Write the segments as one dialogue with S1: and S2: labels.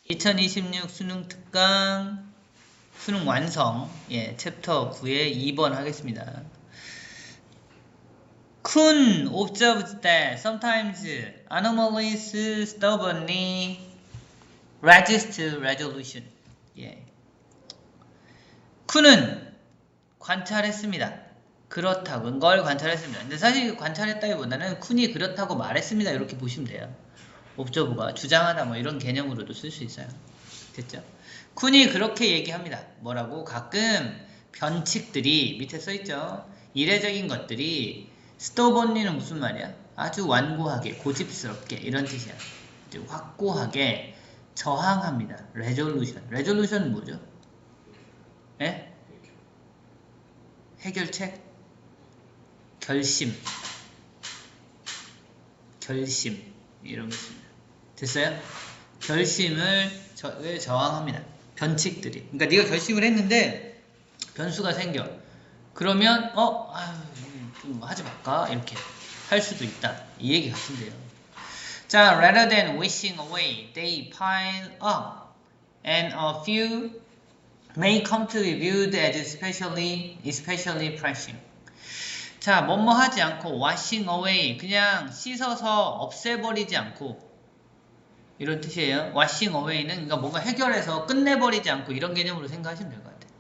S1: 2026 수능 특강 수능 완성 챕터 9의 2번 하겠습니다. Kuhn observed that sometimes anomalies stubbornly resist resolution. 쿤은 관찰했습니다. 그렇다고 걸 관찰했습니다. 근데 사실 관찰했다기보다는 쿤이 그렇다고 말했습니다. 이렇게 보시면 돼요. 옵저브가 주장하다 뭐 이런 개념으로도 쓸 수 있어요. 됐죠? 쿤이 그렇게 얘기합니다. 뭐라고? 가끔 변칙들이 밑에 써있죠. 이례적인 것들이 스토번리는 무슨 말이야? 아주 완고하게 고집스럽게 이런 뜻이야. 확고하게 저항합니다. 레졸루션은 뭐죠? 예? 해결책? 결심 이런 거 있습니다. 됐어요? 결심을 저항합니다. 변칙들이. 그러니까 네가 결심을 했는데 변수가 생겨. 그러면 좀 하지 말까? 이렇게 할 수도 있다. 이 얘기 같은데요. 자, rather than wishing away, they pile up, and a few may come to be viewed as especially pressing. 자, 뭐뭐 하지 않고 washing away, 그냥 씻어서 없애버리지 않고 이런 뜻이에요. washing away는 그러니까 뭔가 해결해서 끝내버리지 않고 이런 개념으로 생각하시면 될 것 같아요.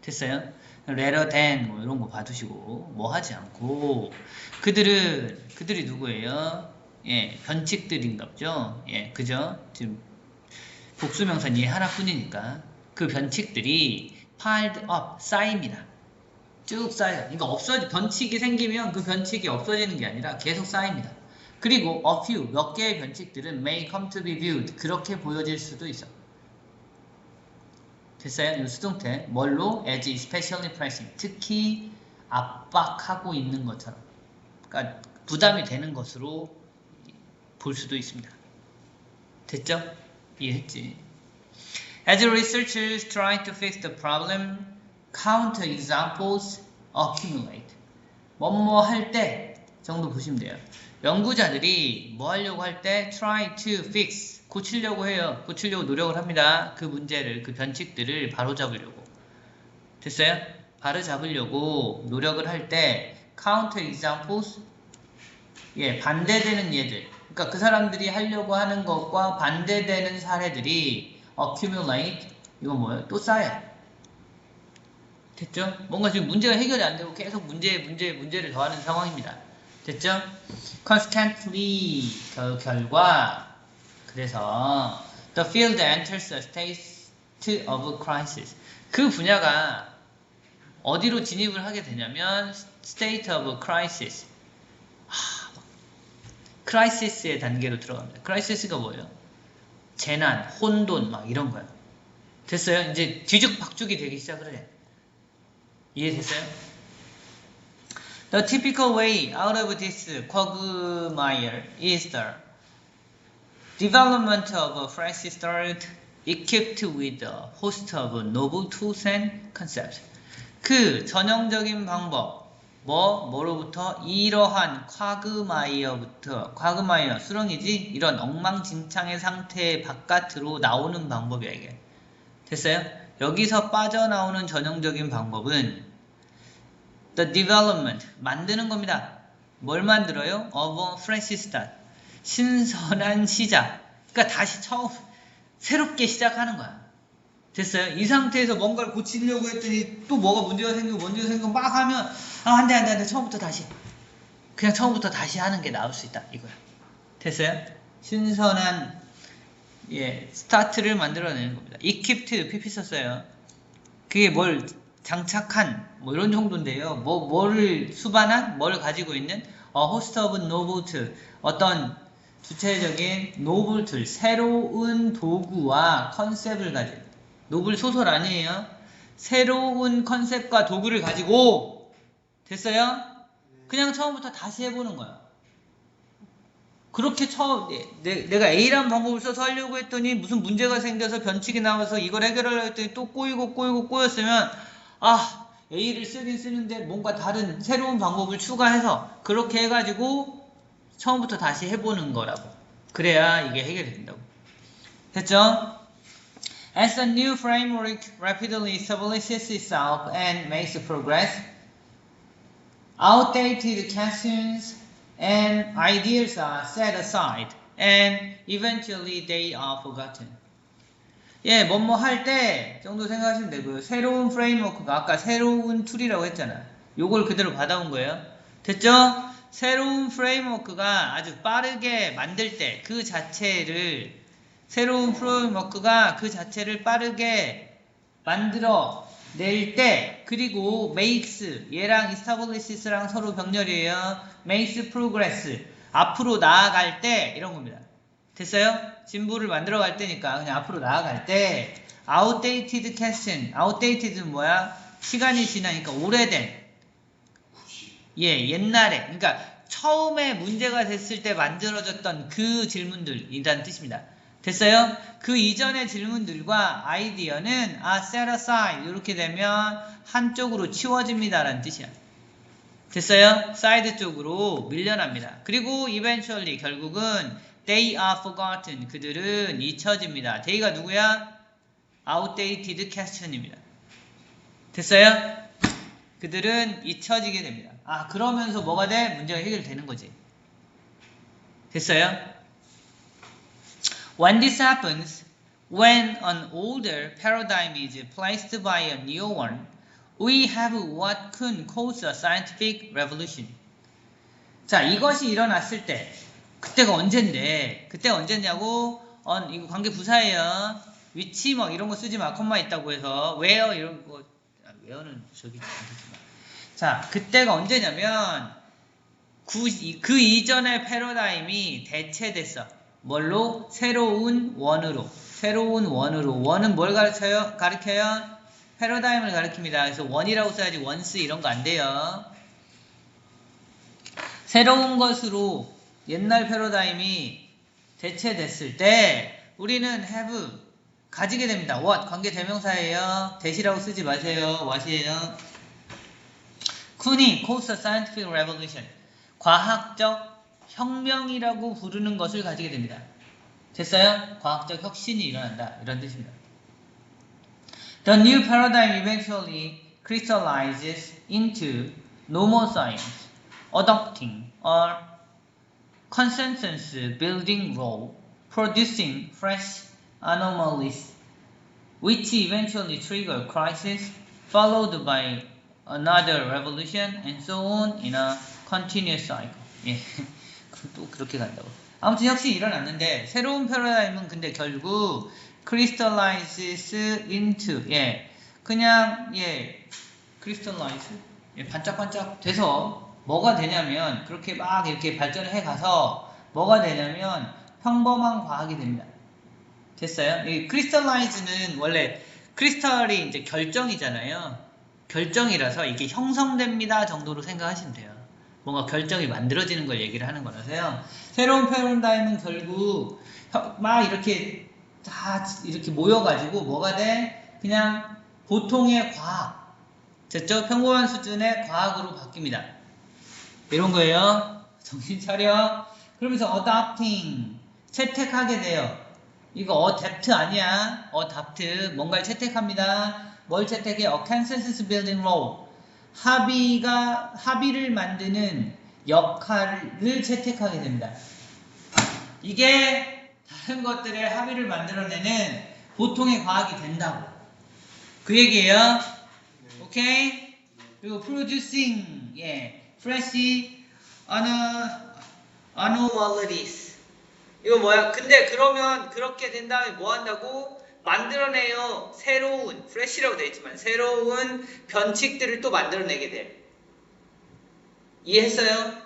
S1: 됐어요? rather than 뭐 이런 거 봐두시고 뭐 하지 않고 그들이 누구예요? 변칙들인가 보죠. 그죠? 지금 복수명사는 얘 하나뿐이니까 그 변칙들이 piled up, 쌓입니다. 쭉 쌓여요. 그러니까 변칙이 생기면 그 변칙이 없어지는 게 아니라 계속 쌓입니다. 그리고 a few, 몇 개의 변칙들은 may come to be viewed, 그렇게 보여질 수도 있어. 됐어요? 이 수동태 뭘로? as especially pressing, 특히 압박하고 있는 것처럼, 그러니까 부담이 되는 것으로 볼 수도 있습니다. 됐죠? 이해했지? As researchers try to fix the problem, counter examples accumulate. 뭐뭐 할 때 정도 보시면 돼요. 연구자들이 뭐 하려고 할 때 try to fix, 고치려고 해요. 고치려고 노력을 합니다. 그 문제를, 그 변칙들을 바로잡으려고. 됐어요? 바로잡으려고 노력을 할 때 counter examples, 반대되는 예들. 그러니까 그 사람들이 하려고 하는 것과 반대되는 사례들이 accumulate, 이건 뭐예요? 또 쌓여요. 됐죠? 뭔가 지금 문제가 해결이 안 되고 계속 문제를 더하는 상황입니다. 됐죠? Constantly 결과 그래서 the field enters a state of crisis. 그 분야가 어디로 진입을 하게 되냐면 state of crisis. 크라이시스의 단계로 들어갑니다. 크라이시스가 뭐예요? 재난, 혼돈 막 이런 거야. 됐어요? 이제 뒤죽박죽이 되기 시작을 해. 이해됐어요? The typical way out of this quagmire is the development of a fresh start equipped with a host of novel tools and concepts. 그 전형적인 방법, 뭐로부터? 이러한 쿼그마이어, 수렁이지? 이런 엉망진창의 상태 바깥으로 나오는 방법이야, 이게. 됐어요? 여기서 빠져나오는 전형적인 방법은 the development, 만드는 겁니다. 뭘 만들어요? of a fresh start, 신선한 시작. 그러니까 다시 처음 새롭게 시작하는 거야. 됐어요? 이 상태에서 뭔가를 고치려고 했더니 또 뭐가 문제가 생기고 막 하면 안 돼, 처음부터 다시, 그냥 처음부터 다시 하는 게 나을 수 있다, 이거야. 됐어요? 신선한 스타트를 만들어내는 겁니다. equipped, pp 썼어요. 그게 뭘 장착한 뭐 이런 정도인데요. 뭐를 수반한, 뭘 가지고 있는 a host of novel tool, 어떤 주체적인 novel tool, 새로운 도구와 컨셉을 가진, 노블 소설 아니에요. 새로운 컨셉과 도구를 가지고, 됐어요? 그냥 처음부터 다시 해보는 거야. 그렇게 내가 A라는 방법을 써서 하려고 했더니 무슨 문제가 생겨서 변칙이 나와서 이걸 해결하려고 했더니 또 꼬였으면 A를 쓰긴 쓰는데 뭔가 다른 새로운 방법을 추가해서 그렇게 해가지고 처음부터 다시 해보는 거라고. 그래야 이게 해결이 된다고. 됐죠? As the new framework rapidly establishes itself and makes progress, outdated questions and ideas are set aside, and eventually they are forgotten. 예, 뭐뭐 할 때 정도 생각하시면 되고요. 새로운 프레임워크가 아까 새로운 툴이라고 했잖아. 요걸 그대로 받아온 거예요. 됐죠? 새로운 프레임워크가 아주 빠르게 만들 때 그 자체를 새로운 프레임워크가 그 자체를 빠르게 만들어 낼 때 그리고 makes 얘랑 establishes,랑 서로 병렬이에요. makes progress 앞으로 나아갈 때 이런 겁니다. 됐어요? 진부를 만들어 갈 때니까 그냥 앞으로 나아갈 때 outdated question outdated는 뭐야? 시간이 지나니까 오래된 예 옛날에 그러니까 처음에 문제가 됐을 때 만들어졌던 그 질문들이라는 뜻입니다. 됐어요? 그 이전의 질문들과 아이디어는 set aside 이렇게 되면 한쪽으로 치워집니다 라는 뜻이야. 됐어요? 사이드 쪽으로 밀려납니다. 그리고 eventually 결국은 they are forgotten 그들은 잊혀집니다. they가 누구야? outdated question입니다. 됐어요? 그들은 잊혀지게 됩니다. 아 그러면서 뭐가 돼? 문제가 해결되는 거지. 됐어요? When this happens, when an older paradigm is placed by a new one, we have what could cause a scientific revolution. 자, 이것이 일어났을 때, 그때가 언젠데, 그때가 언제냐고, 이거 관계 부사예요. 위치 뭐 이런 거 쓰지 마, 콤마 있다고 해서, where 이런 거, where는 저기 안 되지만. 자, 그때가 언제냐면, 그 이전의 패러다임이 대체됐어. 뭘로? 새로운 원으로. 원은 뭘 가르쳐요? 패러다임을 가르칩니다. 그래서 원이라고 써야지 원스 이런 거 안 돼요. 새로운 것으로 옛날 패러다임이 대체됐을 때 우리는 have 가지게 됩니다. what 관계 대명사예요. 대시라고 쓰지 마세요. what이에요. could cause a scientific revolution 과학적 혁명이라고 부르는 것을 가지게 됩니다. 됐어요? 과학적 혁신이 일어난다. 이런 뜻입니다. The new paradigm eventually crystallizes into normal science, adopting a consensus building role, producing fresh anomalies, which eventually trigger crisis, followed by another revolution, and so on in a continuous cycle. 예. 또 그렇게 간다고. 아무튼 혁신이 일어났는데 새로운 패러다임은 근데 결국 crystallizes into 그냥 crystallize 반짝반짝 돼서 뭐가 되냐면 그렇게 막 이렇게 발전을 해 가서 뭐가 되냐면 평범한 과학이 됩니다. 됐어요? 이 crystallize는 원래 크리스탈이 이제 결정이잖아요. 결정이라서 이게 형성됩니다 정도로 생각하시면 돼요. 뭔가 결정이 만들어지는 걸 얘기를 하는 거라서요. 새로운 패러다임은 결국 막 이렇게 다 이렇게 모여가지고 뭐가 돼? 그냥 보통의 과학, 됐죠? 평범한 수준의 과학으로 바뀝니다. 이런 거예요. 정신 차려. 그러면서 adopting 채택하게 돼요. 이거 adapt 아니야. adopt 뭔가를 채택합니다. 뭘 채택해? A consensus building role 합의를 만드는 역할을 채택하게 됩니다. 이게 다른 것들의 합의를 만들어내는 보통의 과학이 된다고. 그 얘기예요. 오케이? 그리고 producing, fresh anomalies. 이거 뭐야? 근데 그러면 그렇게 된 다음에 뭐 한다고? 만들어내요. 새로운, fresh라고 되어 있지만 새로운 변칙들을 또 만들어내게 돼. 이해했어요?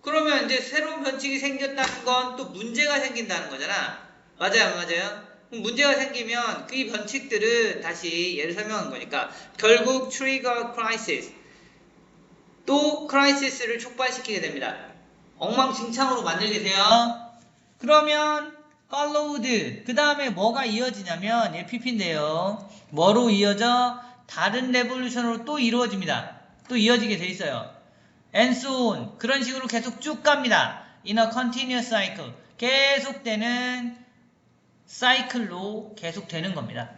S1: 그러면 이제 새로운 변칙이 생겼다는 건 또 문제가 생긴다는 거잖아. 맞아요, 안 맞아요? 문제가 생기면 그 변칙들은 다시 예를 설명한 거니까 결국 trigger crisis 또 crisis를 촉발시키게 됩니다. 엉망진창으로 만들게 돼요. 그러면 followed 그 다음에 뭐가 이어지냐면 PP인데요. 뭐로 이어져? 다른 레볼루션으로 또 이루어집니다. 또 이어지게 돼 있어요. And so on 그런 식으로 계속 쭉 갑니다. In a continuous cycle 계속되는 사이클로 계속되는 겁니다.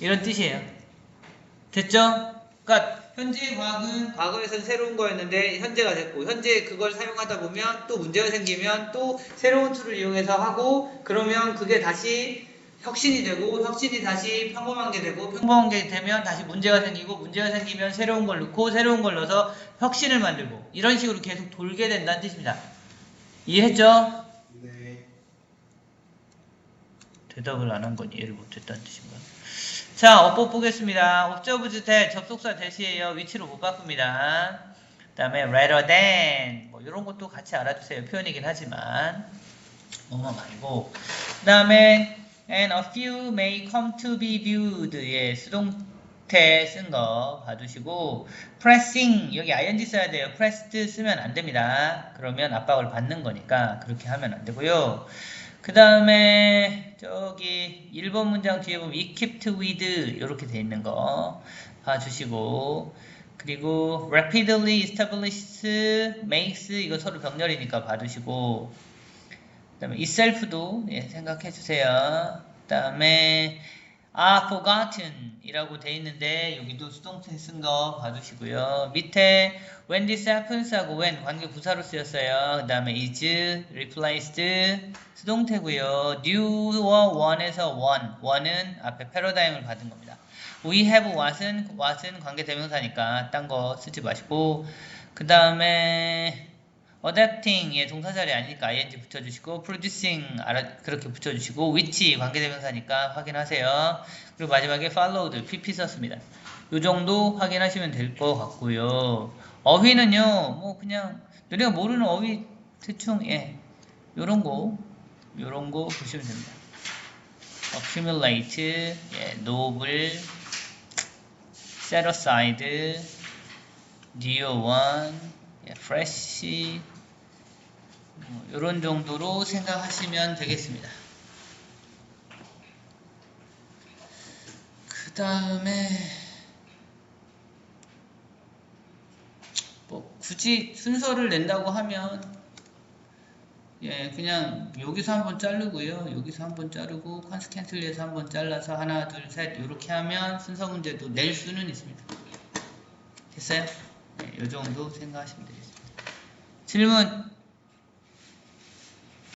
S1: 이런 뜻이에요. 됐죠? 그러니까 현재의 과학은 과거에선 새로운 거였는데 현재가 됐고 현재 그걸 사용하다 보면 또 문제가 생기면 또 새로운 툴을 이용해서 하고 그러면 그게 다시 혁신이 되고 혁신이 다시 평범한 게 되고 평범한 게 되면 다시 문제가 생기고 문제가 생기면 새로운 걸 넣고 새로운 걸 넣어서 혁신을 만들고 이런 식으로 계속 돌게 된다는 뜻입니다. 이해했죠?
S2: 네.
S1: 대답을 안 한 건 이해를 못했다는 뜻인가? 자, 어법 보겠습니다. observe 대 접속사 대시예요. 위치로 못 바꿉니다. 그 다음에 rather than 뭐 이런 것도 같이 알아주세요. 표현이긴 하지만 뭐뭐 말고 그 다음에 and a few may come to be viewed 예, 수동태 쓴 거 봐주시고 pressing 여기 ing 써야 돼요. pressed 쓰면 안 됩니다. 그러면 압박을 받는 거니까 그렇게 하면 안 되고요. 그 다음에 저기 1번 문장 뒤에 보면 equipped with 이렇게 돼 있는 거 봐주시고 그리고 rapidly establish makes 이거 서로 병렬이니까 봐주시고 그 다음에 itself도 예, 생각해 주세요. 그 다음에 forgotten 이라고 돼 있는데 여기도 수동태 쓴 거 봐주시고요. 밑에 when this happens 하고 when 관계 부사로 쓰였어요. 그 다음에 is replaced 수동태고요. new와 one에서 one은 앞에 패러다임을 받은 겁니다. we have what은 관계 대명사니까 딴 거 쓰지 마시고 그 다음에 adapting 예, 동사 자리 아니니까 ing 붙여주시고 producing 그렇게 붙여주시고 which 관계대명사니까 확인하세요. 그리고 마지막에 followed pp 썼습니다. 요 정도 확인하시면 될 것 같고요. 어휘는요 뭐 그냥 너네가 모르는 어휘 대충 예 요런 거 보시면 됩니다. accumulate 예, noble set aside new one 예, fresh 이런 정도로 생각하시면 되겠습니다. 그 다음에 뭐 굳이 순서를 낸다고 하면 예 그냥 여기서 한번 자르고요. 여기서 한번 자르고 컨스캔틀리에서 한번 잘라서 하나 둘 셋 이렇게 하면 순서 문제도 낼 수는 있습니다. 됐어요? 네, 이 정도 생각하시면 되겠습니다. 질문